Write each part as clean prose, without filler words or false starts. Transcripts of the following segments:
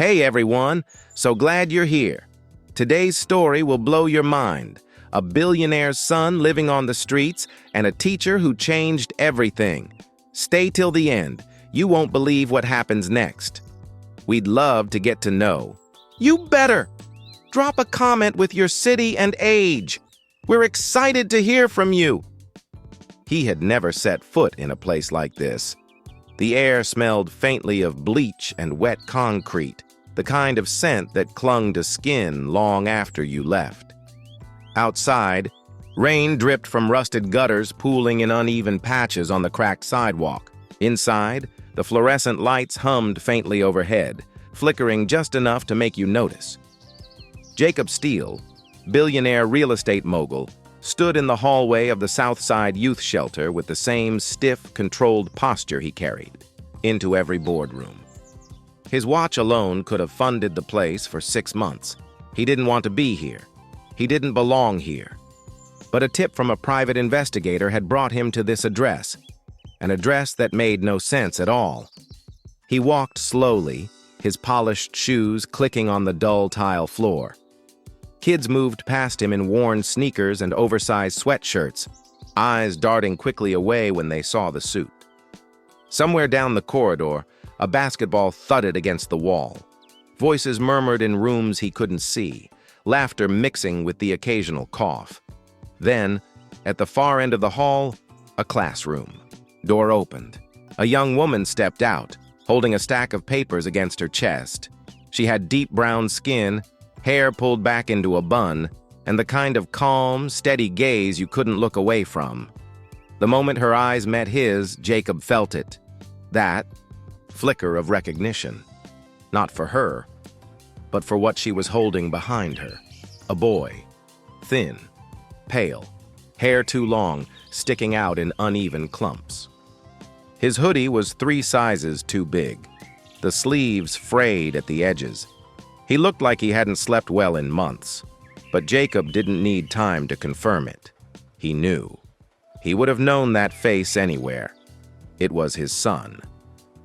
Hey everyone, so glad you're here. Today's story will blow your mind. A billionaire's son living on the streets and a teacher who changed everything. Stay till the end. You won't believe what happens next. We'd love to get to know. You better! Drop a comment with your city and age. We're excited to hear from you. He had never set foot in a place like this. The air smelled faintly of bleach and wet concrete, the kind of scent that clung to skin long after you left. Outside, rain dripped from rusted gutters pooling in uneven patches on the cracked sidewalk. Inside, the fluorescent lights hummed faintly overhead, flickering just enough to make you notice. Jacob Steele, billionaire real estate mogul, stood in the hallway of the Southside Youth Shelter with the same stiff, controlled posture he carried into every boardroom. His watch alone could have funded the place for 6 months. He didn't want to be here. He didn't belong here. But a tip from a private investigator had brought him to this address, an address that made no sense at all. He walked slowly, his polished shoes clicking on the dull tile floor. Kids moved past him in worn sneakers and oversized sweatshirts, eyes darting quickly away when they saw the suit. Somewhere down the corridor, a basketball thudded against the wall. Voices murmured in rooms he couldn't see, laughter mixing with the occasional cough. Then, at the far end of the hall, a classroom. Door opened. A young woman stepped out, holding a stack of papers against her chest. She had deep brown skin, hair pulled back into a bun, and the kind of calm, steady gaze you couldn't look away from. The moment her eyes met his, Jacob felt it. That flicker of recognition. Not for her, but for what she was holding behind her. A boy. Thin. Pale. Hair too long, sticking out in uneven clumps. His hoodie was 3 sizes too big. The sleeves frayed at the edges. He looked like he hadn't slept well in months, but Jacob didn't need time to confirm it. He knew. He would have known that face anywhere. It was his son.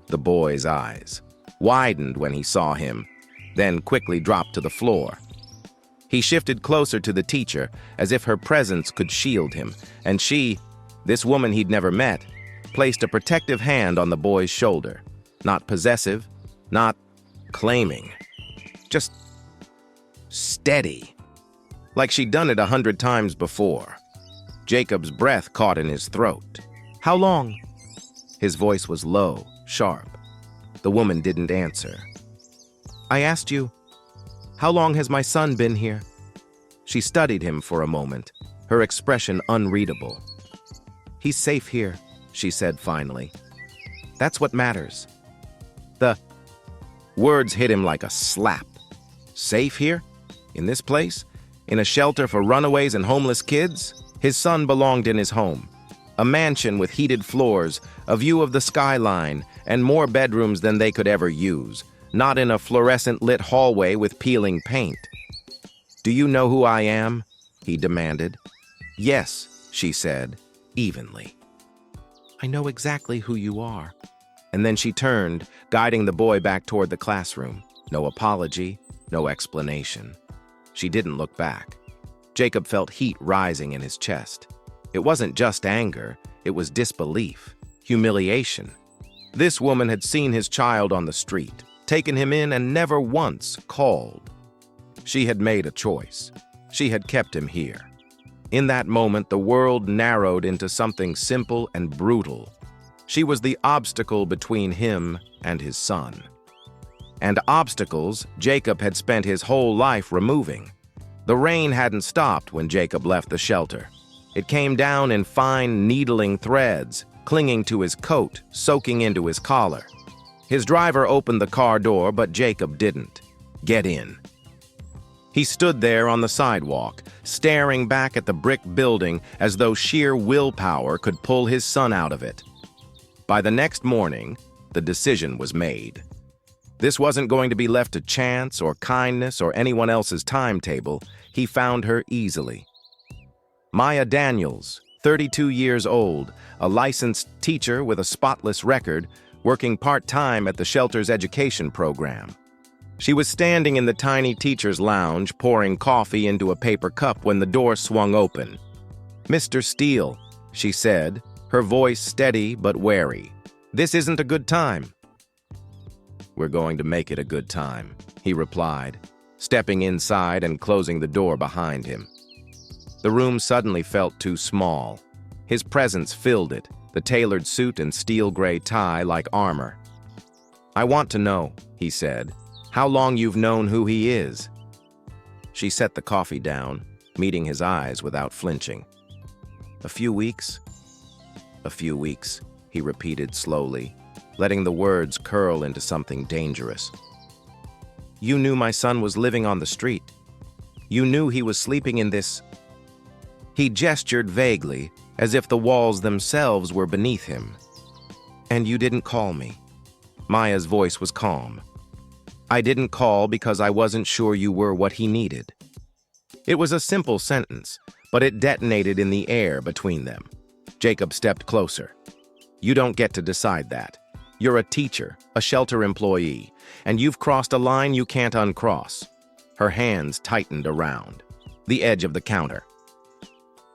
The boy's eyes widened when he saw him, then quickly dropped to the floor. He shifted closer to the teacher, as if her presence could shield him, and she, this woman he'd never met, placed a protective hand on the boy's shoulder. Not possessive, not claiming. Just steady, like she'd done it 100 times before. Jacob's breath caught in his throat. "How long?" His voice was low, sharp. The woman didn't answer. "I asked you, how long has my son been here?" She studied him for a moment, her expression unreadable. "He's safe here," she said finally. "That's what matters." The words hit him like a slap. Safe here? In this place? In a shelter for runaways and homeless kids? His son belonged in his home. A mansion with heated floors, a view of the skyline, and more bedrooms than they could ever use. Not in a fluorescent-lit hallway with peeling paint. "Do you know who I am?" he demanded. "Yes," she said, evenly. "I know exactly who you are." And then she turned, guiding the boy back toward the classroom. No apology. No explanation. She didn't look back. Jacob felt heat rising in his chest. It wasn't just anger, it was disbelief, humiliation. This woman had seen his child on the street, taken him in, and never once called. She had made a choice. She had kept him here. In that moment, the world narrowed into something simple and brutal. She was the obstacle between him and his son. And obstacles Jacob had spent his whole life removing. The rain hadn't stopped when Jacob left the shelter. It came down in fine, needling threads, clinging to his coat, soaking into his collar. His driver opened the car door, but Jacob didn't. Get in. He stood there on the sidewalk, staring back at the brick building as though sheer willpower could pull his son out of it. By the next morning, the decision was made. This wasn't going to be left to chance or kindness or anyone else's timetable. He found her easily. Maya Daniels, 32 years old, a licensed teacher with a spotless record, working part-time at the shelter's education program. She was standing in the tiny teacher's lounge, pouring coffee into a paper cup when the door swung open. "Mr. Steele," she said, her voice steady but wary. "This isn't a good time." "We're going to make it a good time," he replied, stepping inside and closing the door behind him. The room suddenly felt too small. His presence filled it, the tailored suit and steel gray tie like armor. "I want to know," he said, "how long you've known who he is." She set the coffee down, meeting his eyes without flinching. "A few weeks?" "A few weeks," he repeated slowly, letting the words curl into something dangerous. "You knew my son was living on the street. You knew he was sleeping in this—" He gestured vaguely, as if the walls themselves were beneath him. "And you didn't call me." Maya's voice was calm. "I didn't call because I wasn't sure you were what he needed." It was a simple sentence, but it detonated in the air between them. Jacob stepped closer. "You don't get to decide that. You're a teacher, a shelter employee, and you've crossed a line you can't uncross." Her hands tightened around the edge of the counter.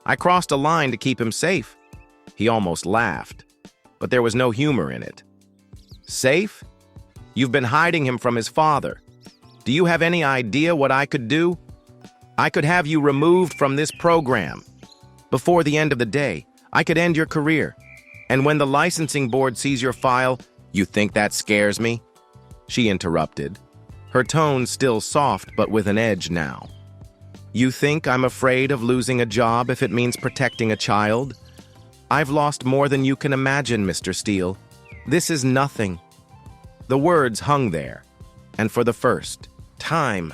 "I crossed a line to keep him safe." He almost laughed, but there was no humor in it. "Safe? You've been hiding him from his father. Do you have any idea what I could do? I could have you removed from this program. Before the end of the day, I could end your career. And when the licensing board sees your file, you think that scares me?" She interrupted, her tone still soft but with an edge now. "You think I'm afraid of losing a job if it means protecting a child? I've lost more than you can imagine, Mr. Steele. This is nothing." The words hung there, and for the first time,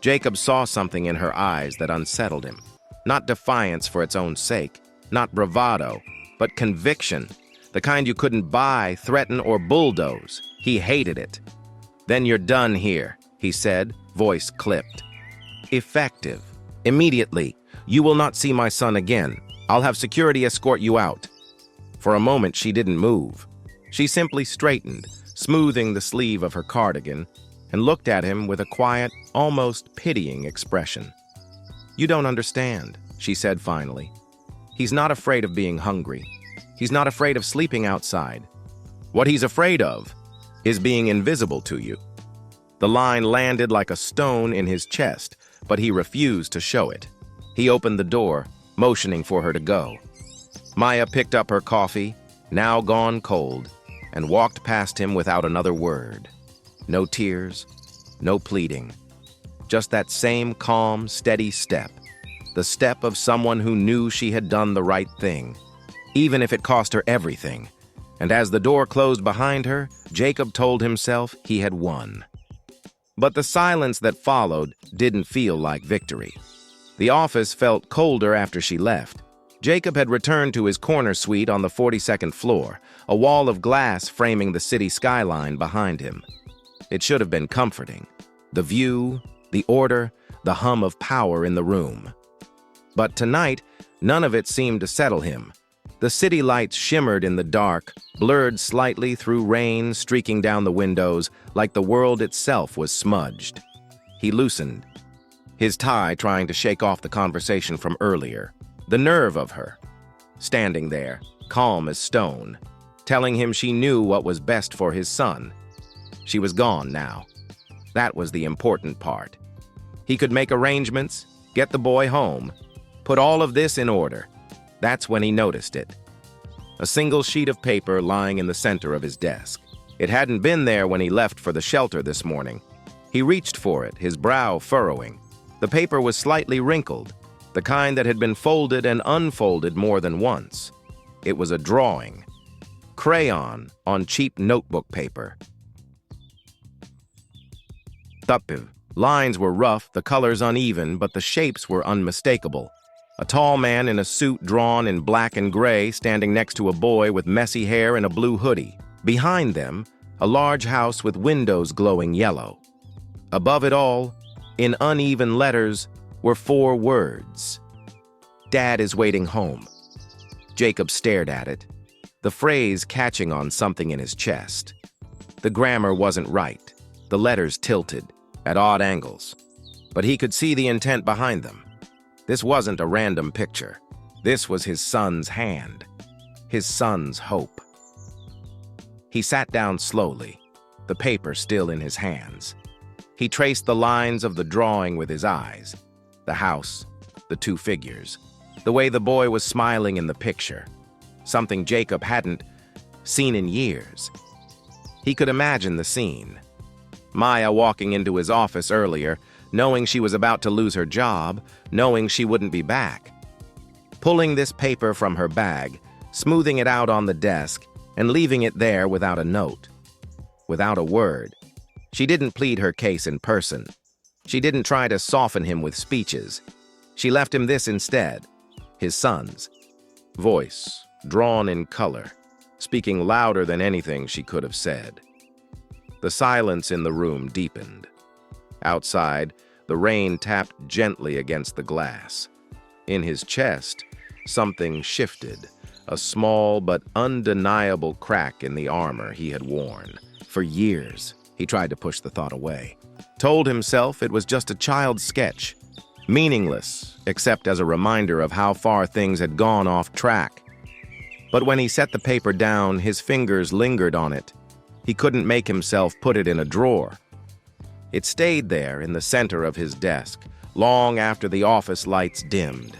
Jacob saw something in her eyes that unsettled him. Not defiance for its own sake, not bravado, but conviction, the kind you couldn't buy, threaten, or bulldoze. He hated it. "Then you're done here," he said, voice clipped. "Effective. Immediately. You will not see my son again. I'll have security escort you out." For a moment, she didn't move. She simply straightened, smoothing the sleeve of her cardigan, and looked at him with a quiet, almost pitying expression. "You don't understand," she said finally. "He's not afraid of being hungry. He's not afraid of sleeping outside. What he's afraid of is being invisible to you." The line landed like a stone in his chest, but he refused to show it. He opened the door, motioning for her to go. Maya picked up her coffee, now gone cold, and walked past him without another word. No tears, no pleading. Just that same calm, steady step. The step of someone who knew she had done the right thing, even if it cost her everything. And as the door closed behind her, Jacob told himself he had won. But the silence that followed didn't feel like victory. The office felt colder after she left. Jacob had returned to his corner suite on the 42nd floor, a wall of glass framing the city skyline behind him. It should have been comforting. The view, the order, the hum of power in the room. But tonight, none of it seemed to settle him. The city lights shimmered in the dark, blurred slightly through rain streaking down the windows, like the world itself was smudged. He loosened, his tie trying to shake off the conversation from earlier. The nerve of her, standing there, calm as stone, telling him she knew what was best for his son. She was gone now. That was the important part. He could make arrangements, get the boy home, put all of this in order. That's when he noticed it. A single sheet of paper lying in the center of his desk. It hadn't been there when he left for the shelter this morning. He reached for it, his brow furrowing. The paper was slightly wrinkled, the kind that had been folded and unfolded more than once. It was a drawing. Crayon on cheap notebook paper. The lines were rough, the colors uneven, but the shapes were unmistakable. A tall man in a suit drawn in black and gray standing next to a boy with messy hair and a blue hoodie. Behind them, a large house with windows glowing yellow. Above it all, in uneven letters, were 4 words. "Dad is waiting home." Jacob stared at it, the phrase catching on something in his chest. The grammar wasn't right. The letters tilted, at odd angles, but he could see the intent behind them. This wasn't a random picture. This was his son's hand, his son's hope. He sat down slowly, the paper still in his hands. He traced the lines of the drawing with his eyes, the house, the two figures, the way the boy was smiling in the picture, something Jacob hadn't seen in years. He could imagine the scene. Maya walking into his office earlier, knowing she was about to lose her job, knowing she wouldn't be back. Pulling this paper from her bag, smoothing it out on the desk, and leaving it there without a note, without a word. She didn't plead her case in person. She didn't try to soften him with speeches. She left him this instead, his son's voice, drawn in color, speaking louder than anything she could have said. The silence in the room deepened. Outside, the rain tapped gently against the glass. In his chest, something shifted, a small but undeniable crack in the armor he had worn. For years, he tried to push the thought away. Told himself it was just a child's sketch, meaningless except as a reminder of how far things had gone off track. But when he set the paper down, his fingers lingered on it. He couldn't make himself put it in a drawer. It stayed there in the center of his desk, long after the office lights dimmed.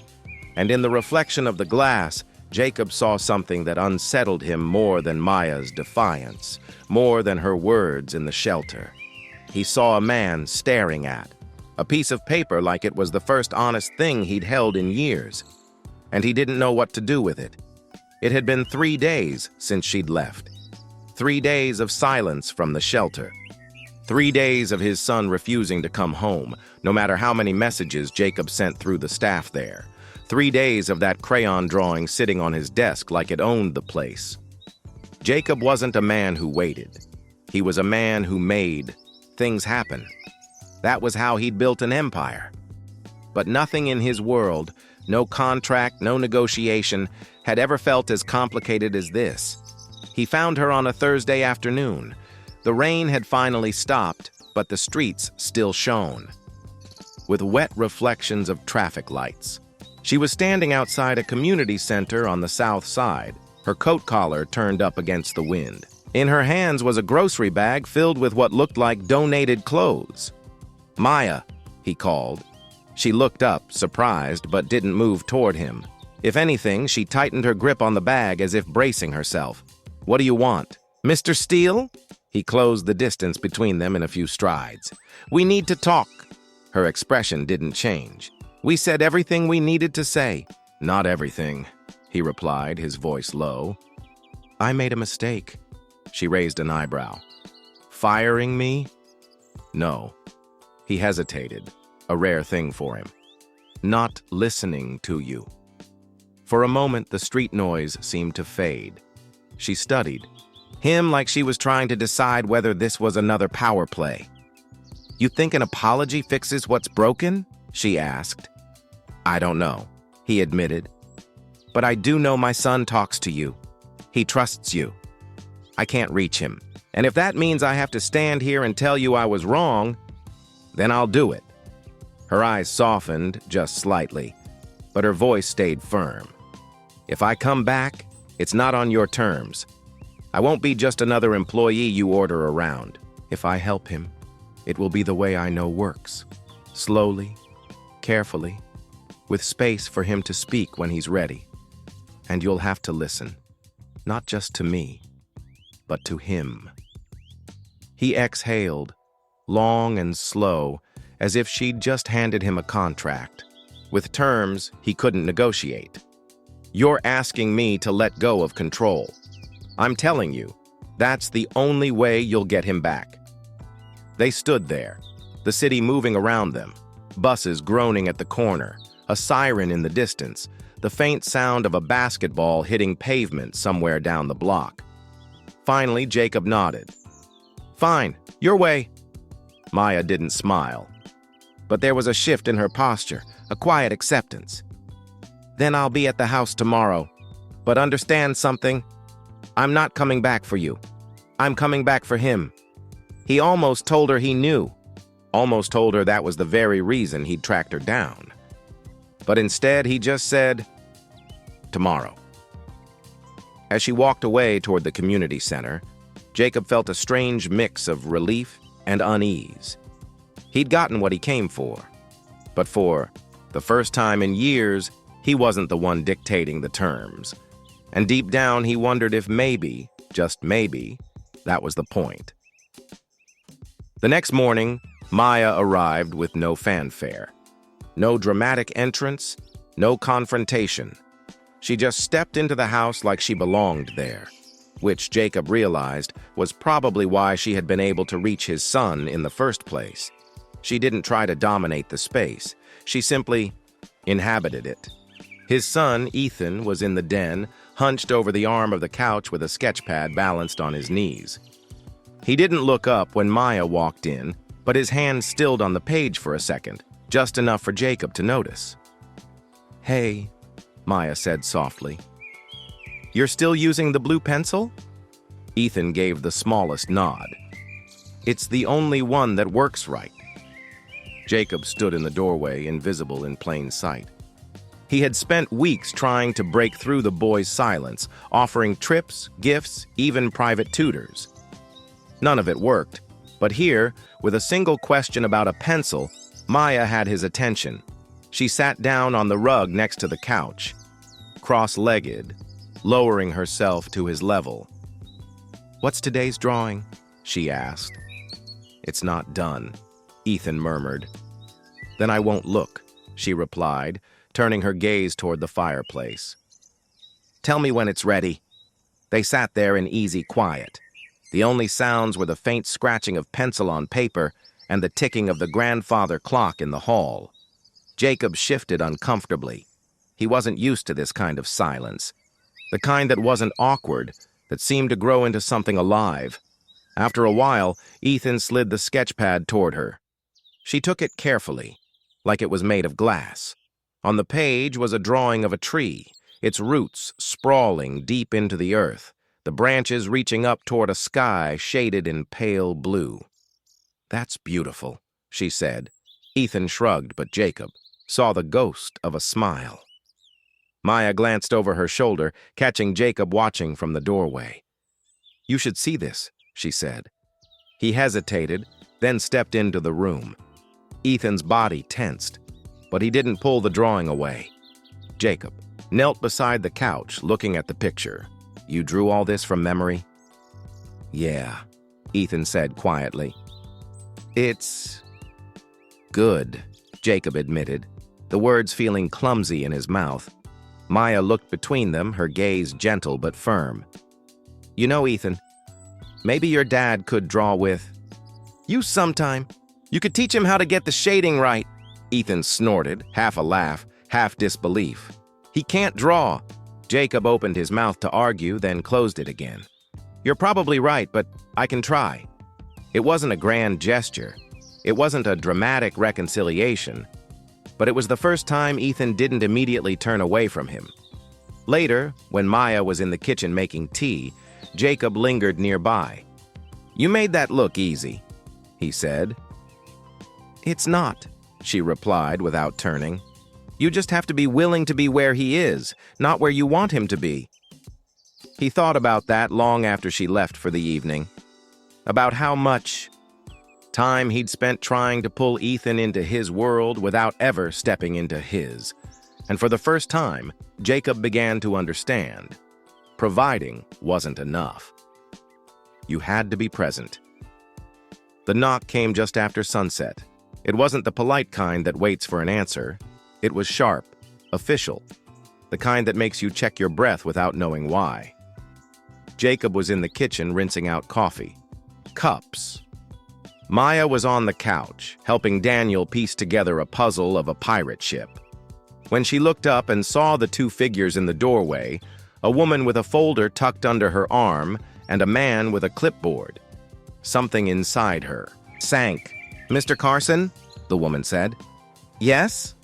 And in the reflection of the glass, Jacob saw something that unsettled him more than Maya's defiance, more than her words in the shelter. He saw a man staring at a piece of paper like it was the first honest thing he'd held in years, and he didn't know what to do with it. It had been 3 days since she'd left. 3 days of silence from the shelter. 3 days of his son refusing to come home, no matter how many messages Jacob sent through the staff there. 3 days of that crayon drawing sitting on his desk like it owned the place. Jacob wasn't a man who waited. He was a man who made things happen. That was how he'd built an empire. But nothing in his world, no contract, no negotiation, had ever felt as complicated as this. He found her on a Thursday afternoon. The rain had finally stopped, but the streets still shone, with wet reflections of traffic lights. She was standing outside a community center on the south side, her coat collar turned up against the wind. In her hands was a grocery bag filled with what looked like donated clothes. "Maya," he called. She looked up, surprised, but didn't move toward him. If anything, she tightened her grip on the bag as if bracing herself. "What do you want?" "Mr. Steele?" He closed the distance between them in a few strides. "We need to talk." Her expression didn't change. "We said everything we needed to say." "Not everything," he replied, his voice low. "I made a mistake." She raised an eyebrow. "Firing me?" "No." He hesitated, a rare thing for him. "Not listening to you." For a moment, the street noise seemed to fade. She studied him like she was trying to decide whether this was another power play. "You think an apology fixes what's broken?" she asked. "I don't know," he admitted. "But I do know my son talks to you. He trusts you. I can't reach him. And if that means I have to stand here and tell you I was wrong, then I'll do it." Her eyes softened just slightly, but her voice stayed firm. "If I come back, it's not on your terms. I won't be just another employee you order around. If I help him, it will be the way I know works. Slowly, carefully, with space for him to speak when he's ready. And you'll have to listen, not just to me, but to him." He exhaled, long and slow, as if she'd just handed him a contract, with terms he couldn't negotiate. "You're asking me to let go of control. I'm telling you, that's the only way you'll get him back." They stood there, the city moving around them, buses groaning at the corner, a siren in the distance, the faint sound of a basketball hitting pavement somewhere down the block. Finally, Jacob nodded. "Fine, your way." Maya didn't smile, but there was a shift in her posture, a quiet acceptance. "Then I'll be at the house tomorrow. But understand something? I'm not coming back for you. I'm coming back for him." He almost told her he knew, almost told her that was the very reason he'd tracked her down. But instead, he just said, "Tomorrow." As she walked away toward the community center, Jacob felt a strange mix of relief and unease. He'd gotten what he came for, but for the first time in years, he wasn't the one dictating the terms. And deep down, he wondered if maybe, just maybe, that was the point. The next morning, Maya arrived with no fanfare. No dramatic entrance, no confrontation. She just stepped into the house like she belonged there, which Jacob realized was probably why she had been able to reach his son in the first place. She didn't try to dominate the space. She simply inhabited it. His son, Ethan, was in the den, hunched over the arm of the couch with a sketchpad balanced on his knees. He didn't look up when Maya walked in, but his hand stilled on the page for a second, just enough for Jacob to notice. "Hey," Maya said softly. "You're still using the blue pencil?" Ethan gave the smallest nod. "It's the only one that works right." Jacob stood in the doorway, invisible in plain sight. He had spent weeks trying to break through the boy's silence, offering trips, gifts, even private tutors. None of it worked, but here, with a single question about a pencil, Maya had his attention. She sat down on the rug next to the couch, cross-legged, lowering herself to his level. "What's today's drawing?" she asked. "It's not done," Ethan murmured. "Then I won't look," she replied, turning her gaze toward the fireplace. "Tell me when it's ready." They sat there in easy quiet. The only sounds were the faint scratching of pencil on paper and the ticking of the grandfather clock in the hall. Jacob shifted uncomfortably. He wasn't used to this kind of silence, the kind that wasn't awkward, that seemed to grow into something alive. After a while, Ethan slid the sketchpad toward her. She took it carefully, like it was made of glass. On the page was a drawing of a tree, its roots sprawling deep into the earth, the branches reaching up toward a sky shaded in pale blue. "That's beautiful," she said. Ethan shrugged, but Jacob saw the ghost of a smile. Maya glanced over her shoulder, catching Jacob watching from the doorway. "You should see this," she said. He hesitated, then stepped into the room. Ethan's body tensed, but he didn't pull the drawing away. Jacob knelt beside the couch, looking at the picture. "You drew all this from memory?" "Yeah," Ethan said quietly. "It's good," Jacob admitted, the words feeling clumsy in his mouth. Maya looked between them, her gaze gentle but firm. "You know, Ethan, maybe your dad could draw with you sometime. You could teach him how to get the shading right." Ethan snorted, half a laugh, half disbelief. "He can't draw." Jacob opened his mouth to argue, then closed it again. "You're probably right, but I can try." It wasn't a grand gesture. It wasn't a dramatic reconciliation. But it was the first time Ethan didn't immediately turn away from him. Later, when Maya was in the kitchen making tea, Jacob lingered nearby. "You made that look easy," he said. "It's not," she replied without turning. "You just have to be willing to be where he is, not where you want him to be." He thought about that long after she left for the evening, about how much time he'd spent trying to pull Ethan into his world without ever stepping into his. And for the first time, Jacob began to understand. Providing wasn't enough. You had to be present. The knock came just after sunset. It wasn't the polite kind that waits for an answer. It was sharp, official, the kind that makes you check your breath without knowing why. Jacob was in the kitchen rinsing out coffee. Cups. Maya was on the couch, helping Daniel piece together a puzzle of a pirate ship. When she looked up and saw the two figures in the doorway, a woman with a folder tucked under her arm and a man with a clipboard, something inside her sank. "Mr. Carson?" the woman said. "Yes?"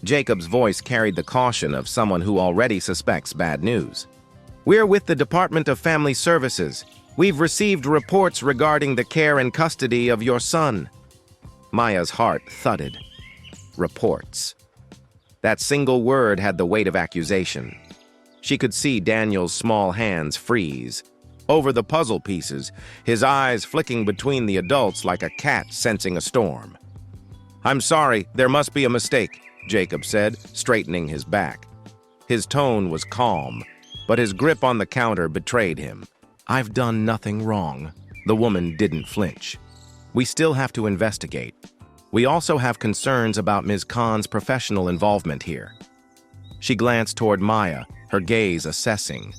Jacob's voice carried the caution of someone who already suspects bad news. "We're with the Department of Family Services. We've received reports regarding the care and custody of your son. Maya's heart thudded. Reports. That single word had the weight of accusation. She could see Daniel's small hands freeze. Over the puzzle pieces, his eyes flicking between the adults like a cat sensing a storm. "I'm sorry, there must be a mistake," Jacob said, straightening his back. His tone was calm, but his grip on the counter betrayed him. "I've done nothing wrong." The woman didn't flinch. "We still have to investigate. We also have concerns about Ms. Khan's professional involvement here." She glanced toward Maya, her gaze assessing.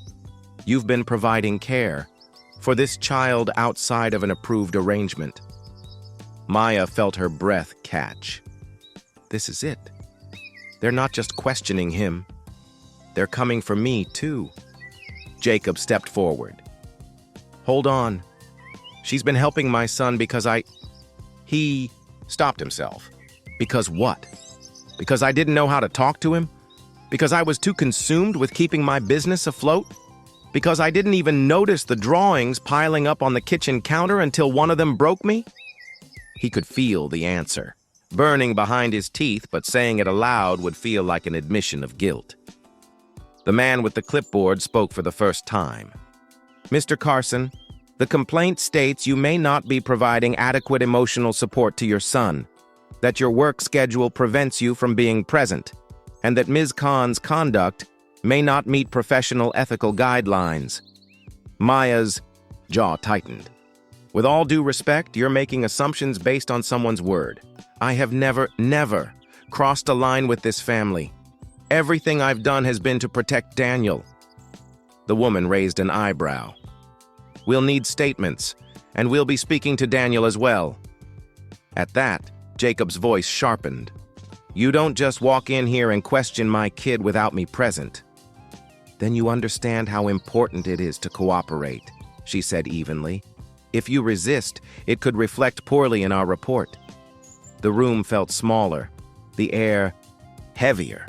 "You've been providing care for this child outside of an approved arrangement." Maya felt her breath catch. This is it. They're not just questioning him. They're coming for me, too. Jacob stepped forward. "Hold on. She's been helping my son because He stopped himself. Because what? Because I didn't know how to talk to him? Because I was too consumed with keeping my business afloat? Because I didn't even notice the drawings piling up on the kitchen counter until one of them broke me?" He could feel the answer, burning behind his teeth, but saying it aloud would feel like an admission of guilt. The man with the clipboard spoke for the first time. "Mr. Carson, the complaint states you may not be providing adequate emotional support to your son, that your work schedule prevents you from being present, and that Ms. Khan's conduct may not meet professional ethical guidelines." Maya's jaw tightened. "With all due respect, you're making assumptions based on someone's word. I have never crossed a line with this family. Everything I've done has been to protect Daniel." The woman raised an eyebrow. "We'll need statements, and we'll be speaking to Daniel as well." At that, Jacob's voice sharpened. "You don't just walk in here and question my kid without me present." "Then you understand how important it is to cooperate," she said evenly. "If you resist, it could reflect poorly in our report." The room felt smaller, the air heavier.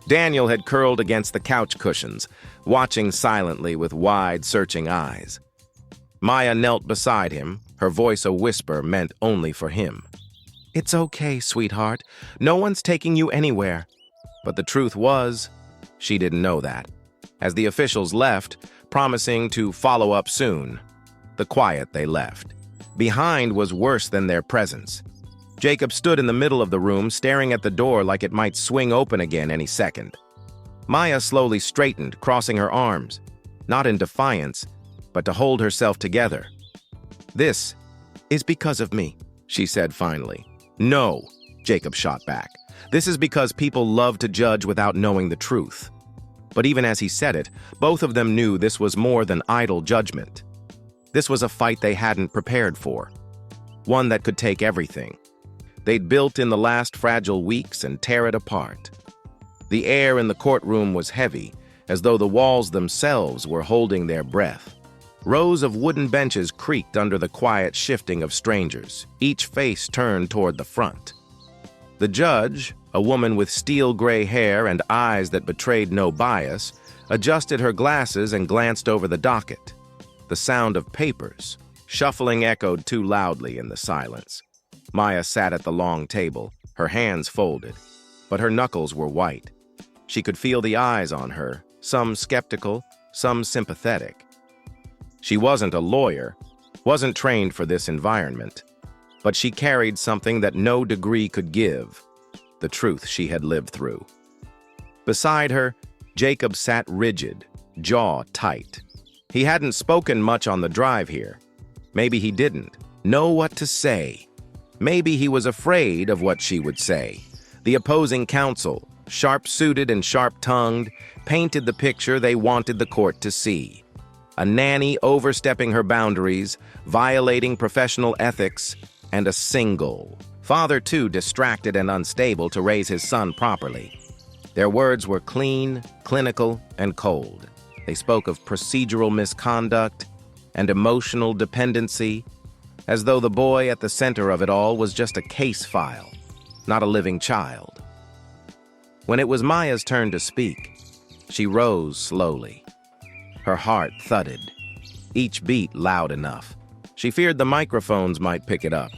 Daniel had curled against the couch cushions, watching silently with wide, searching eyes. Maya knelt beside him, her voice a whisper meant only for him. "It's okay, sweetheart. No one's taking you anywhere." But the truth was, she didn't know that. As the officials left, promising to follow up soon, the quiet they left behind was worse than their presence. Jacob stood in the middle of the room, staring at the door like it might swing open again any second. Maya slowly straightened, crossing her arms, not in defiance, but to hold herself together. "This is because of me," she said finally. "No," Jacob shot back. "This is because people love to judge without knowing the truth." But even as he said it, both of them knew this was more than idle judgment. This was a fight they hadn't prepared for, one that could take everything they'd built in the last fragile weeks and tear it apart. The air in the courtroom was heavy, as though the walls themselves were holding their breath. Rows of wooden benches creaked under the quiet shifting of strangers, each face turned toward the front. The judge, a woman with steel-gray hair and eyes that betrayed no bias, adjusted her glasses and glanced over the docket. The sound of papers, shuffling echoed too loudly in the silence. Maya sat at the long table, her hands folded, but her knuckles were white. She could feel the eyes on her, some skeptical, some sympathetic. She wasn't a lawyer, wasn't trained for this environment, but she carried something that no degree could give, the truth she had lived through. Beside her, Jacob sat rigid, jaw tight. He hadn't spoken much on the drive here. Maybe he didn't know what to say. Maybe he was afraid of what she would say. The opposing counsel, sharp-suited and sharp-tongued, painted the picture they wanted the court to see. A nanny overstepping her boundaries, violating professional ethics, and a single father too distracted and unstable to raise his son properly. Their words were clean, clinical, and cold. They spoke of procedural misconduct and emotional dependency, as though the boy at the center of it all was just a case file, not a living child. When it was Maya's turn to speak, she rose slowly. Her heart thudded. each beat loud enough. She feared the microphones might pick it up.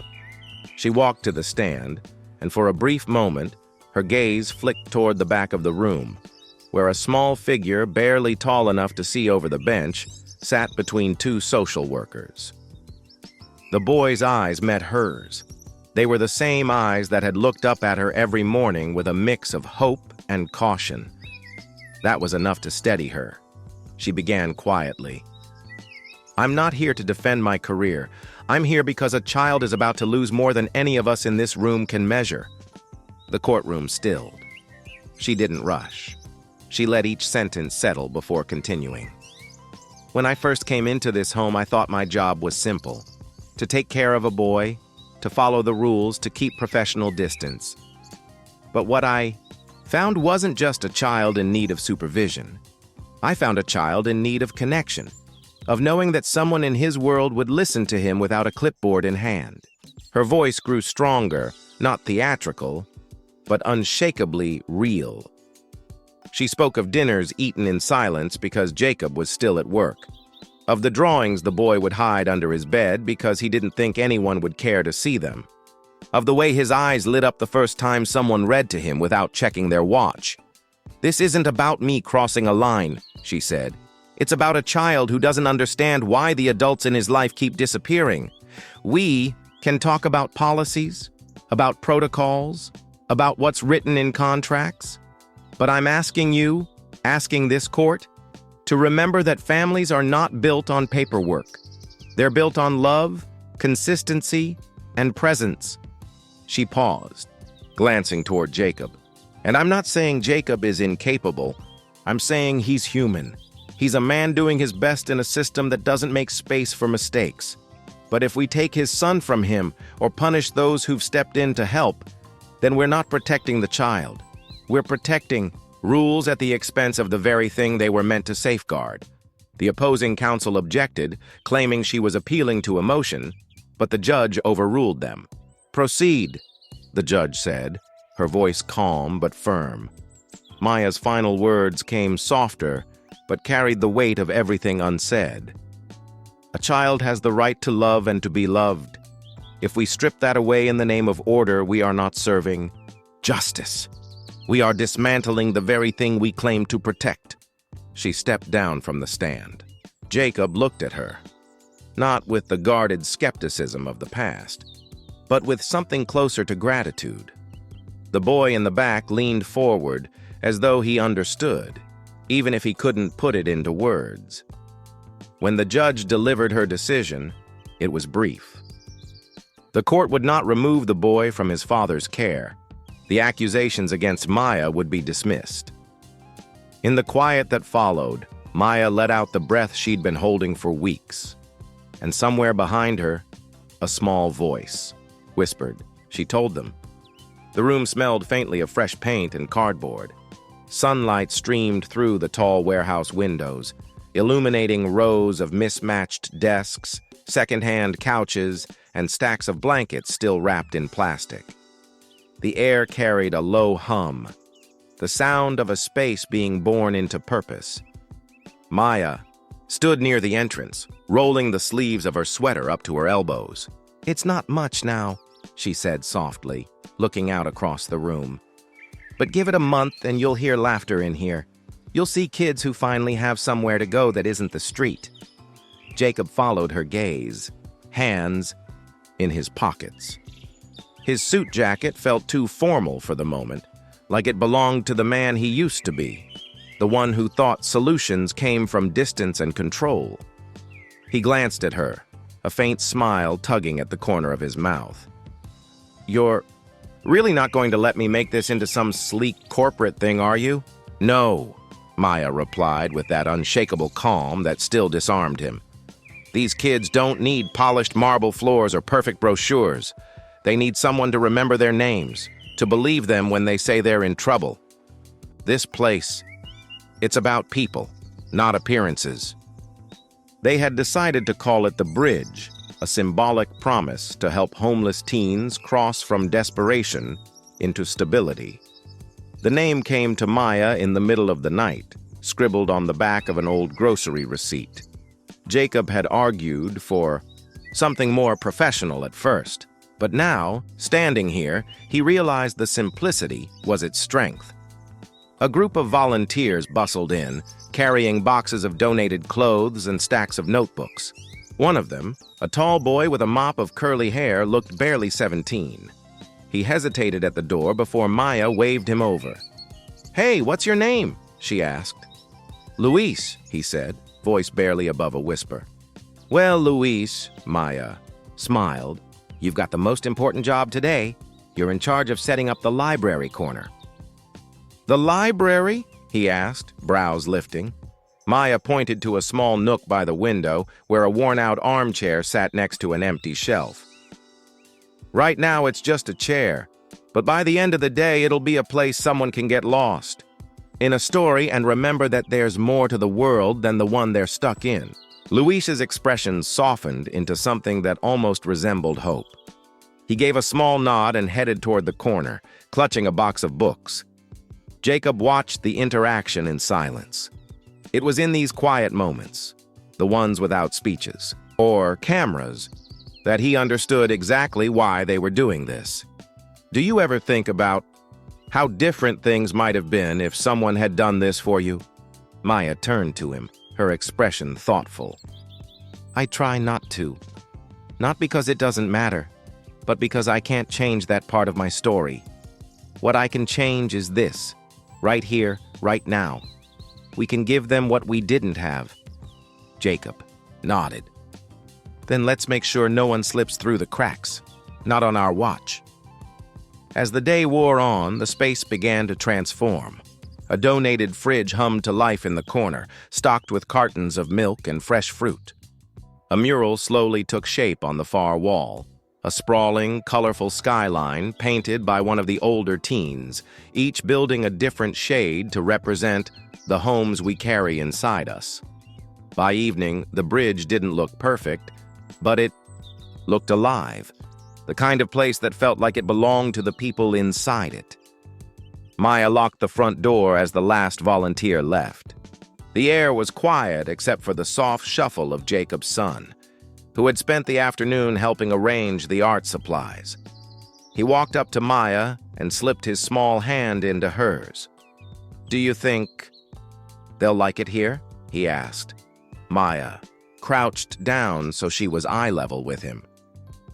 She walked to the stand, and for a brief moment, her gaze flicked toward the back of the room, where a small figure, barely tall enough to see over the bench, sat between two social workers. The boy's eyes met hers. They were the same eyes that had looked up at her every morning with a mix of hope and caution. That was enough to steady her. She began quietly. "I'm not here to defend my career. I'm here because a child is about to lose more than any of us in this room can measure." The courtroom stilled. She didn't rush. She let each sentence settle before continuing. "When I first came into this home, I thought my job was simple. To take care of a boy, to follow the rules, to keep professional distance. But what I found wasn't just a child in need of supervision. I found a child in need of connection, of knowing that someone in his world would listen to him without a clipboard in hand." Her voice grew stronger, not theatrical, but unshakably real. She spoke of dinners eaten in silence because Jacob was still at work, of the drawings the boy would hide under his bed because he didn't think anyone would care to see them, of the way his eyes lit up the first time someone read to him without checking their watch. "This isn't about me crossing a line," she said. "It's about a child who doesn't understand why the adults in his life keep disappearing. We can talk about policies, about protocols, about what's written in contracts. But I'm asking you, asking this court, to remember that families are not built on paperwork. They're built on love, consistency, and presence." She paused, glancing toward Jacob. "And I'm not saying Jacob is incapable. I'm saying he's human. He's a man doing his best in a system that doesn't make space for mistakes. But if we take his son from him or punish those who've stepped in to help, then we're not protecting the child. We're protecting rules at the expense of the very thing they were meant to safeguard." The opposing counsel objected, claiming she was appealing to emotion, but the judge overruled them. "Proceed," the judge said, her voice calm but firm. Maya's final words came softer, but carried the weight of everything unsaid. "A child has the right to love and to be loved. If we strip that away in the name of order, we are not serving justice. We are dismantling the very thing we claim to protect." She stepped down from the stand. Jacob looked at her, not with the guarded skepticism of the past, but with something closer to gratitude. The boy in the back leaned forward as though he understood, even if he couldn't put it into words. When the judge delivered her decision, it was brief. The court would not remove the boy from his father's care. The accusations against Maya would be dismissed. In the quiet that followed, Maya let out the breath she'd been holding for weeks. And somewhere behind her, a small voice whispered. She told them. The room smelled faintly of fresh paint and cardboard. Sunlight streamed through the tall warehouse windows, illuminating rows of mismatched desks, secondhand couches, and stacks of blankets still wrapped in plastic. The air carried a low hum, the sound of a space being born into purpose. Maya stood near the entrance, rolling the sleeves of her sweater up to her elbows. "It's not much now," she said softly, looking out across the room. "But give it a month and you'll hear laughter in here. You'll see kids who finally have somewhere to go that isn't the street." Jacob followed her gaze, hands in his pockets. His suit jacket felt too formal for the moment, like it belonged to the man he used to be, the one who thought solutions came from distance and control. He glanced at her, a faint smile tugging at the corner of his mouth. "You're really not going to let me make this into some sleek corporate thing, are you?" "No," Maya replied with that unshakable calm that still disarmed him. "These kids don't need polished marble floors or perfect brochures. They need someone to remember their names, to believe them when they say they're in trouble. This place, it's about people, not appearances." They had decided to call it the Bridge, a symbolic promise to help homeless teens cross from desperation into stability. The name came to Maya in the middle of the night, scribbled on the back of an old grocery receipt. Jacob had argued for something more professional at first, but now, standing here, he realized the simplicity was its strength. A group of volunteers bustled in, carrying boxes of donated clothes and stacks of notebooks. One of them, a tall boy with a mop of curly hair, looked barely 17. He hesitated at the door before Maya waved him over. "Hey, what's your name?" she asked. "Luis," he said, voice barely above a whisper. "Well, Luis," Maya smiled, "you've got the most important job today. You're in charge of setting up the library corner." "The library?" he asked, brows lifting. Maya pointed to a small nook by the window where a worn-out armchair sat next to an empty shelf. "Right now it's just a chair, but by the end of the day it'll be a place someone can get lost in a story and remember that there's more to the world than the one they're stuck in." Luis's expression softened into something that almost resembled hope. He gave a small nod and headed toward the corner, clutching a box of books. Jacob watched the interaction in silence. It was in these quiet moments, the ones without speeches or cameras, that he understood exactly why they were doing this. Do you ever think about how different things might have been if someone had done this for you? Maya turned to him, her expression thoughtful. "I try not to. Not because it doesn't matter, but because I can't change that part of my story. What I can change is this, right here, right now. We can give them what we didn't have." Jacob nodded. "Then let's make sure no one slips through the cracks. Not on our watch." As the day wore on, the space began to transform. A donated fridge hummed to life in the corner, stocked with cartons of milk and fresh fruit. A mural slowly took shape on the far wall, a sprawling, colorful skyline painted by one of the older teens, each building a different shade to represent the homes we carry inside us. By evening, the bridge didn't look perfect, but it looked alive, the kind of place that felt like it belonged to the people inside it. Maya locked the front door as the last volunteer left. The air was quiet except for the soft shuffle of Jacob's son, who had spent the afternoon helping arrange the art supplies. He walked up to Maya and slipped his small hand into hers. "Do you think they'll like it here?" he asked. Maya crouched down so she was eye level with him.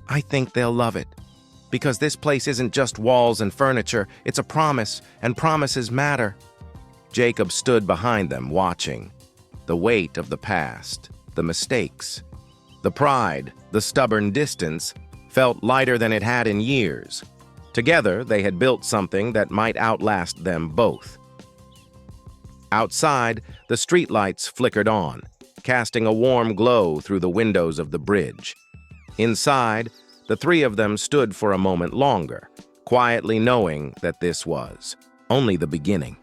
"I think they'll love it, because this place isn't just walls and furniture, it's a promise, and promises matter." Jacob stood behind them, watching. The weight of the past, the mistakes, the pride, the stubborn distance, felt lighter than it had in years. Together, they had built something that might outlast them both. Outside, the streetlights flickered on, casting a warm glow through the windows of the bridge. Inside, the three of them stood for a moment longer, quietly knowing that this was only the beginning.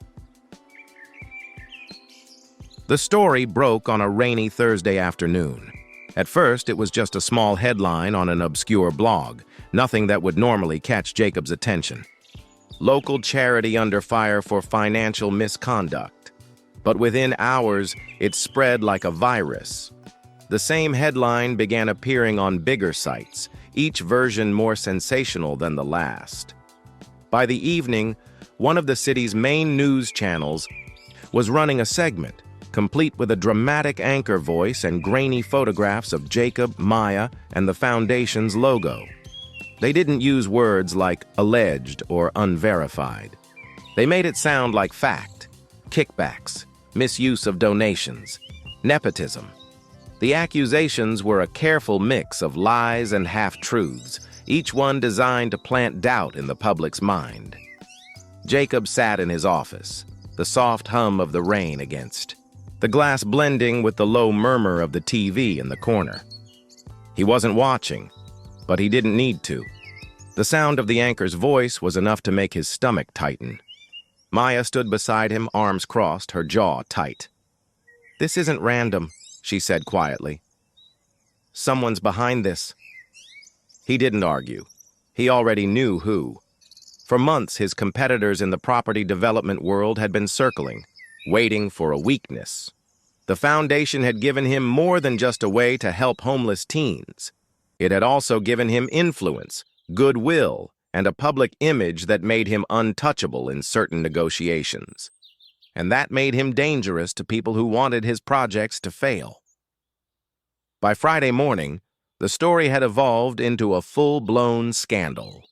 The story broke on a rainy Thursday afternoon. At first, it was just a small headline on an obscure blog, nothing that would normally catch Jacob's attention. Local charity under fire for financial misconduct. But within hours, it spread like a virus. The same headline began appearing on bigger sites, each version more sensational than the last. By the evening, one of the city's main news channels was running a segment, complete with a dramatic anchor voice and grainy photographs of Jacob, Maya, and the foundation's logo. They didn't use words like alleged or unverified. They made it sound like fact, kickbacks, misuse of donations, nepotism. The accusations were a careful mix of lies and half-truths, each one designed to plant doubt in the public's mind. Jacob sat in his office, the soft hum of the rain against, the glass blending with the low murmur of the TV in the corner. He wasn't watching, but he didn't need to. The sound of the anchor's voice was enough to make his stomach tighten. Maya stood beside him, arms crossed, her jaw tight. "This isn't random," she said quietly. "Someone's behind this." He didn't argue. He already knew who. For months, his competitors in the property development world had been circling, waiting for a weakness. The foundation had given him more than just a way to help homeless teens. It had also given him influence, goodwill, and a public image that made him untouchable in certain negotiations. And that made him dangerous to people who wanted his projects to fail. By Friday morning, the story had evolved into a full-blown scandal.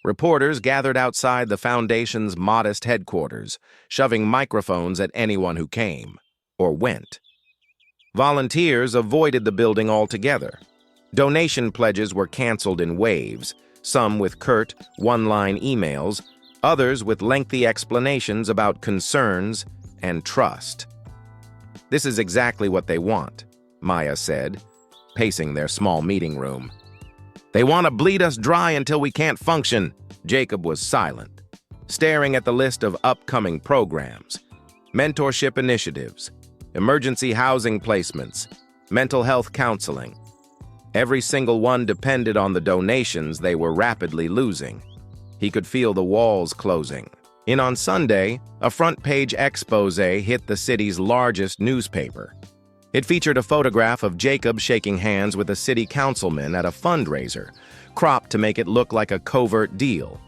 Reporters gathered outside the foundation's modest headquarters, shoving microphones at anyone who came or went. Volunteers avoided the building altogether. Donation pledges were canceled in waves, some with curt, one-line emails, others with lengthy explanations about concerns and trust. "This is exactly what they want," Maya said, pacing their small meeting room. "They want to bleed us dry until we can't function." Jacob was silent, staring at the list of upcoming programs, mentorship initiatives, emergency housing placements, mental health counseling. Every single one depended on the donations they were rapidly losing. He could feel the walls closing. On Sunday, a front-page expose hit the city's largest newspaper. It featured a photograph of Jacob shaking hands with a city councilman at a fundraiser, cropped to make it look like a covert deal.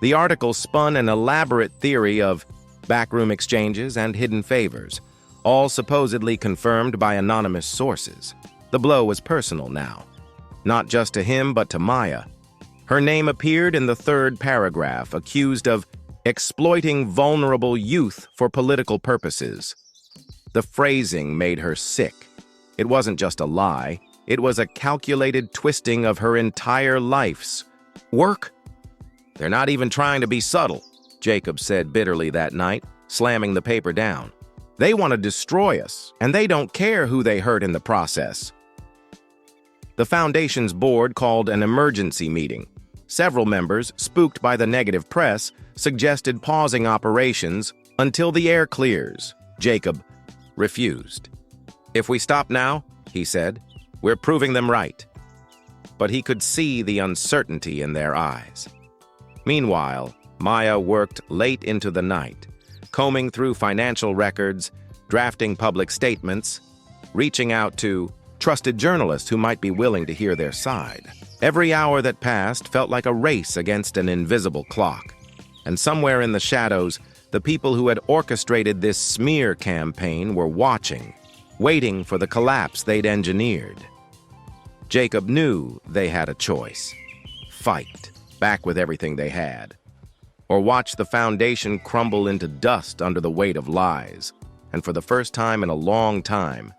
The article spun an elaborate theory of backroom exchanges and hidden favors, all supposedly confirmed by anonymous sources. The blow was personal now, not just to him but to Maya. Her name appeared in the third paragraph, accused of exploiting vulnerable youth for political purposes. The phrasing made her sick. It wasn't just a lie, it was a calculated twisting of her entire life's work. "They're not even trying to be subtle," Jacob said bitterly that night, slamming the paper down. "They want to destroy us, and they don't care who they hurt in the process." The foundation's board called an emergency meeting. Several members, spooked by the negative press, suggested pausing operations until the air clears. Jacob refused. "If we stop now," he said, "we're proving them right." But he could see the uncertainty in their eyes. Meanwhile, Maya worked late into the night, combing through financial records, drafting public statements, reaching out to trusted journalists who might be willing to hear their side. Every hour that passed felt like a race against an invisible clock. And somewhere in the shadows, the people who had orchestrated this smear campaign were watching, waiting for the collapse they'd engineered. Jacob knew they had a choice: fight back with everything they had, or watch the foundation crumble into dust under the weight of lies. And for the first time in a long time,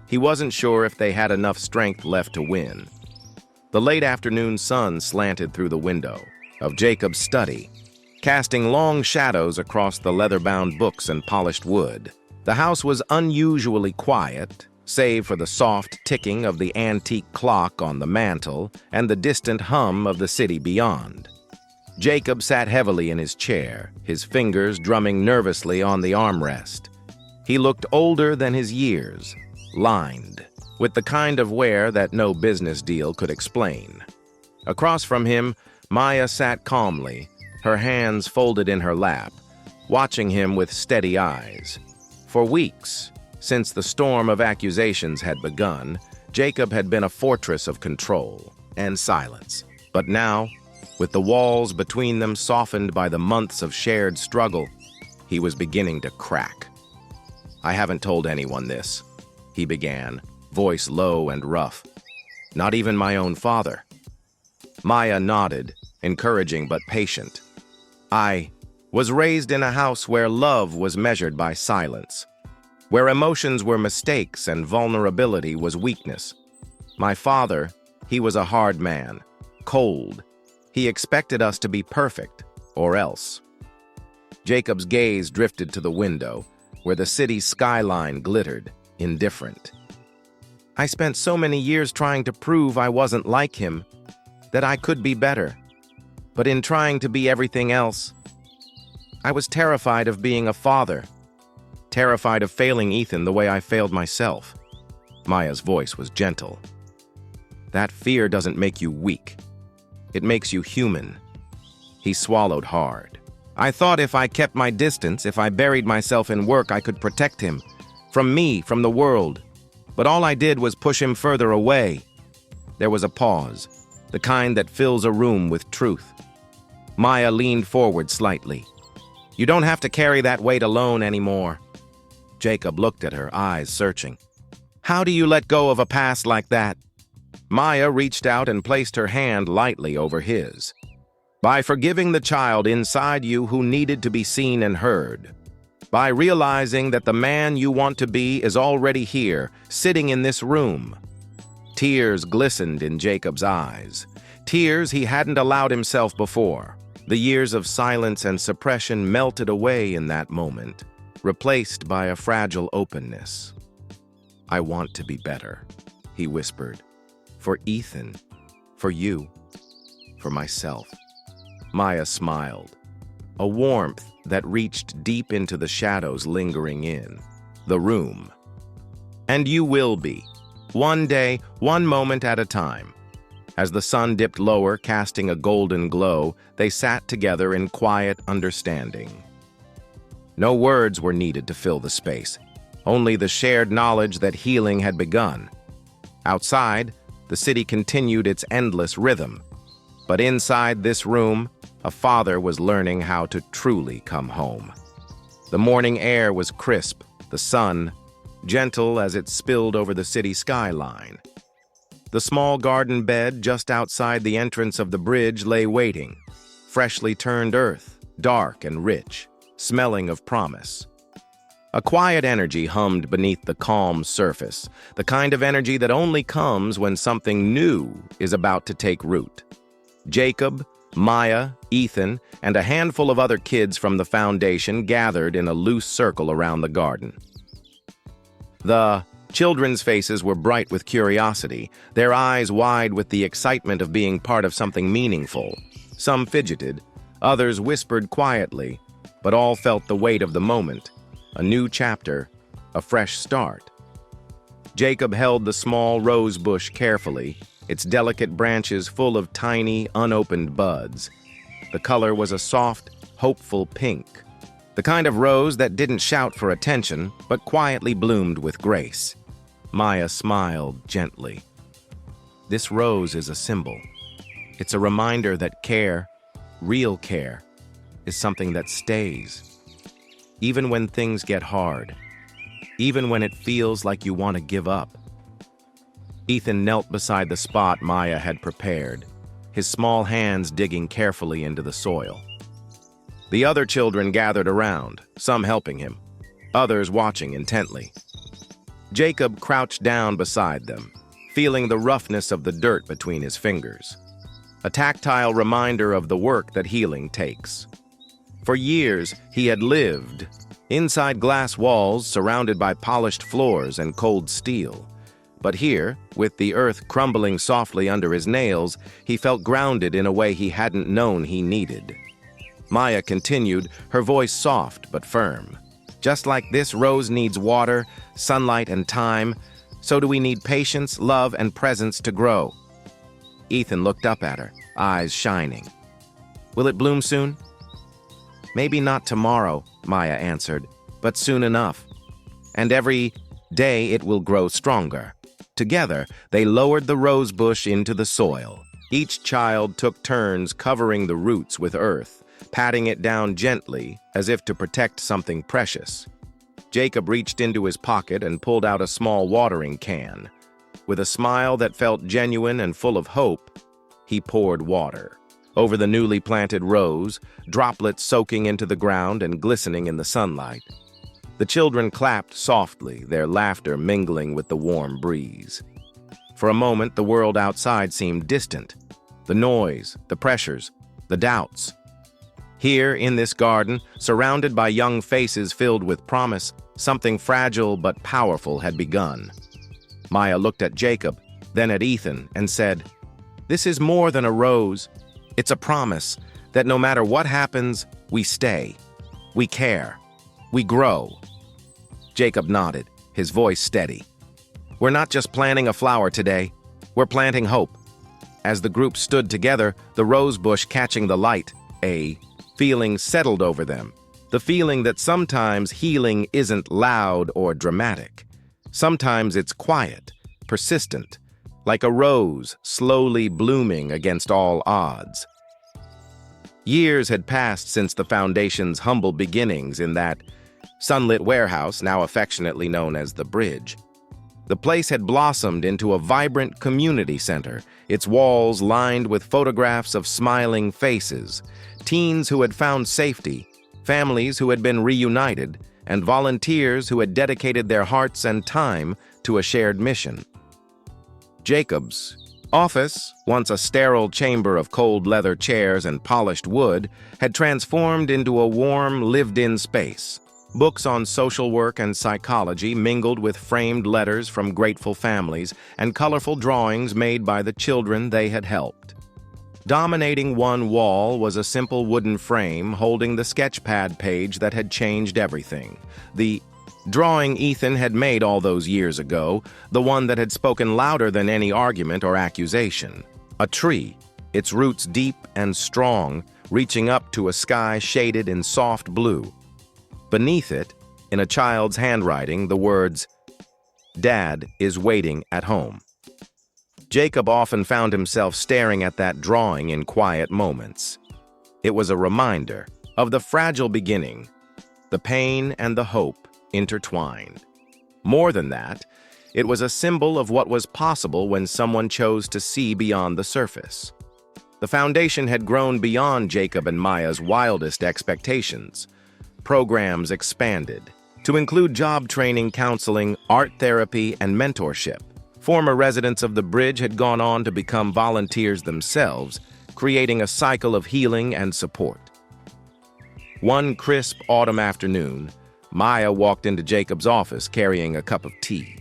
he wasn't sure if they had enough strength left to win. The late afternoon sun slanted through the window of Jacob's study, casting long shadows across the leather-bound books and polished wood. The house was unusually quiet, save for the soft ticking of the antique clock on the mantel and the distant hum of the city beyond. Jacob sat heavily in his chair, his fingers drumming nervously on the armrest. He looked older than his years, lined, with the kind of wear that no business deal could explain. Across from him, Maya sat calmly, her hands folded in her lap, watching him with steady eyes. For weeks, since the storm of accusations had begun, Jacob had been a fortress of control and silence. But now, with the walls between them softened by the months of shared struggle, he was beginning to crack. "I haven't told anyone this," he began, voice low and rough. "Not even my own father." Maya nodded, encouraging but patient. "I was raised in a house where love was measured by silence, where emotions were mistakes and vulnerability was weakness. My father, he was a hard man, cold. He expected us to be perfect, or else." Jacob's gaze drifted to the window, where the city's skyline glittered, indifferent. "I spent so many years trying to prove I wasn't like him, that I could be better. But in trying to be everything else, I was terrified of being a father, terrified of failing Ethan the way I failed myself." Maya's voice was gentle. "That fear doesn't make you weak. It makes you human." He swallowed hard. "I thought if I kept my distance, if I buried myself in work, I could protect him from me, from the world. But all I did was push him further away. There was a pause, the kind that fills a room with truth. Maya leaned forward slightly. You don't have to carry that weight alone anymore. Jacob looked at her, eyes searching. How do you let go of a past like that? Maya reached out and placed her hand lightly over his. By forgiving the child inside you who needed to be seen and heard. By realizing that the man you want to be is already here, sitting in this room. Tears glistened in Jacob's eyes. Tears he hadn't allowed himself before. The years of silence and suppression melted away in that moment, replaced by a fragile openness. I want to be better, he whispered. For Ethan, for you, for myself. Maya smiled, a warmth that reached deep into the shadows lingering in the room. And you will be, one day, one moment at a time. As the sun dipped lower, casting a golden glow, they sat together in quiet understanding. No words were needed to fill the space, only the shared knowledge that healing had begun. Outside, the city continued its endless rhythm. But inside this room, a father was learning how to truly come home. The morning air was crisp, the sun, gentle as it spilled over the city skyline. The small garden bed just outside the entrance of the bridge lay waiting, freshly turned earth, dark and rich, smelling of promise. A quiet energy hummed beneath the calm surface, the kind of energy that only comes when something new is about to take root. Jacob, Maya, Ethan, and a handful of other kids from the foundation gathered in a loose circle around the garden. The children's faces were bright with curiosity, their eyes wide with the excitement of being part of something meaningful. Some fidgeted, others whispered quietly, but all felt the weight of the moment. A new chapter, a fresh start. Jacob held the small rose bush carefully, its delicate branches full of tiny, unopened buds. The color was a soft, hopeful pink, the kind of rose that didn't shout for attention, but quietly bloomed with grace. Maya smiled gently. This rose is a symbol. It's a reminder that care, real care, is something that stays. Even when things get hard, even when it feels like you want to give up. Ethan knelt beside the spot Maya had prepared, his small hands digging carefully into the soil. The other children gathered around, some helping him, others watching intently. Jacob crouched down beside them, feeling the roughness of the dirt between his fingers, a tactile reminder of the work that healing takes. For years, he had lived inside glass walls surrounded by polished floors and cold steel. But here, with the earth crumbling softly under his nails, he felt grounded in a way he hadn't known he needed. Maya continued, her voice soft but firm. Just like this rose needs water, sunlight, and time, so do we need patience, love, and presence to grow. Ethan looked up at her, eyes shining. Will it bloom soon? Maybe not tomorrow, Maya answered, but soon enough. And every day it will grow stronger. Together, they lowered the rose bush into the soil. Each child took turns covering the roots with earth, patting it down gently as if to protect something precious. Jacob reached into his pocket and pulled out a small watering can. With a smile that felt genuine and full of hope, he poured water over the newly planted rose, droplets soaking into the ground and glistening in the sunlight. The children clapped softly, their laughter mingling with the warm breeze. For a moment, the world outside seemed distant. The noise, the pressures, the doubts. Here, in this garden, surrounded by young faces filled with promise, something fragile but powerful had begun. Maya looked at Jacob, then at Ethan, and said, "This is more than a rose. It's a promise that no matter what happens, we stay. We care. We grow." Jacob nodded, his voice steady. "We're not just planting a flower today. We're planting hope." As the group stood together, the rose bush catching the light, a feeling settled over them, The feeling that sometimes healing isn't loud or dramatic. Sometimes it's quiet, persistent, like a rose slowly blooming against all odds. Years had passed since the Foundation's humble beginnings in that sunlit warehouse, now affectionately known as the Bridge. The place had blossomed into a vibrant community center, its walls lined with photographs of smiling faces, teens who had found safety, families who had been reunited, and volunteers who had dedicated their hearts and time to a shared mission. Jacob's office, once a sterile chamber of cold leather chairs and polished wood, had transformed into a warm, lived-in space. Books on social work and psychology mingled with framed letters from grateful families and colorful drawings made by the children they had helped. Dominating one wall was a simple wooden frame holding the sketchpad page that had changed everything. The drawing Ethan had made all those years ago, the one that had spoken louder than any argument or accusation. A tree, its roots deep and strong, reaching up to a sky shaded in soft blue. Beneath it, in a child's handwriting, the words, "Dad is waiting at home." Jacob often found himself staring at that drawing in quiet moments. It was a reminder of the fragile beginning, the pain and the hope intertwined. More than that, it was a symbol of what was possible when someone chose to see beyond the surface. The Foundation had grown beyond Jacob and Maya's wildest expectations. Programs expanded to include job training, counseling, art therapy, and mentorship. Former residents of the Bridge had gone on to become volunteers themselves, creating a cycle of healing and support. One crisp autumn afternoon, Maya walked into Jacob's office carrying a cup of tea.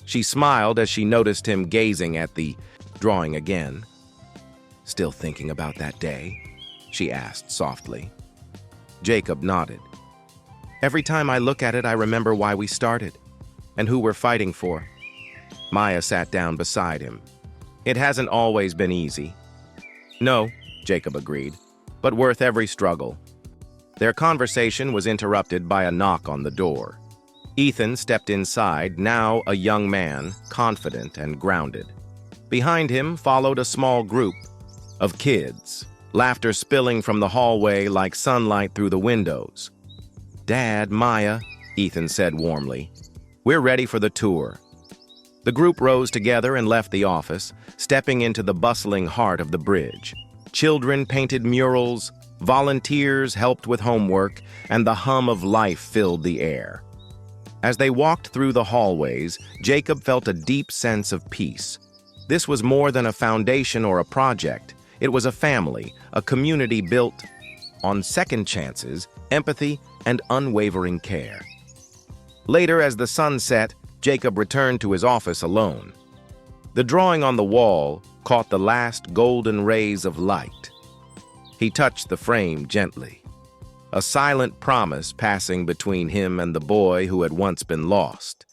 She smiled as she noticed him gazing at the drawing again. "Still thinking about that day?" she asked softly. Jacob nodded. "Every time I look at it, I remember why we started and who we're fighting for." Maya sat down beside him. "It hasn't always been easy." "No," Jacob agreed, "but worth every struggle." Their conversation was interrupted by a knock on the door. Ethan stepped inside, now a young man, confident and grounded. Behind him followed a small group of kids, laughter spilling from the hallway like sunlight through the windows. "Dad, Maya," Ethan said warmly, "we're ready for the tour." The group rose together and left the office, stepping into the bustling heart of the Bridge. Children painted murals, volunteers helped with homework, and the hum of life filled the air. As they walked through the hallways, Jacob felt a deep sense of peace. This was more than a foundation or a project. It was a family, a community built on second chances, empathy, and unwavering care. Later, as the sun set, Jacob returned to his office alone. The drawing on the wall caught the last golden rays of light. He touched the frame gently, a silent promise passing between him and the boy who had once been lost,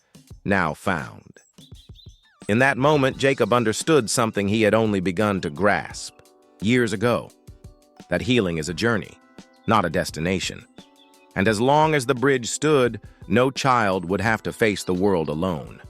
now found. In that moment, Jacob understood something he had only begun to grasp years ago, that healing is a journey, not a destination. And as long as the Bridge stood, no child would have to face the world alone.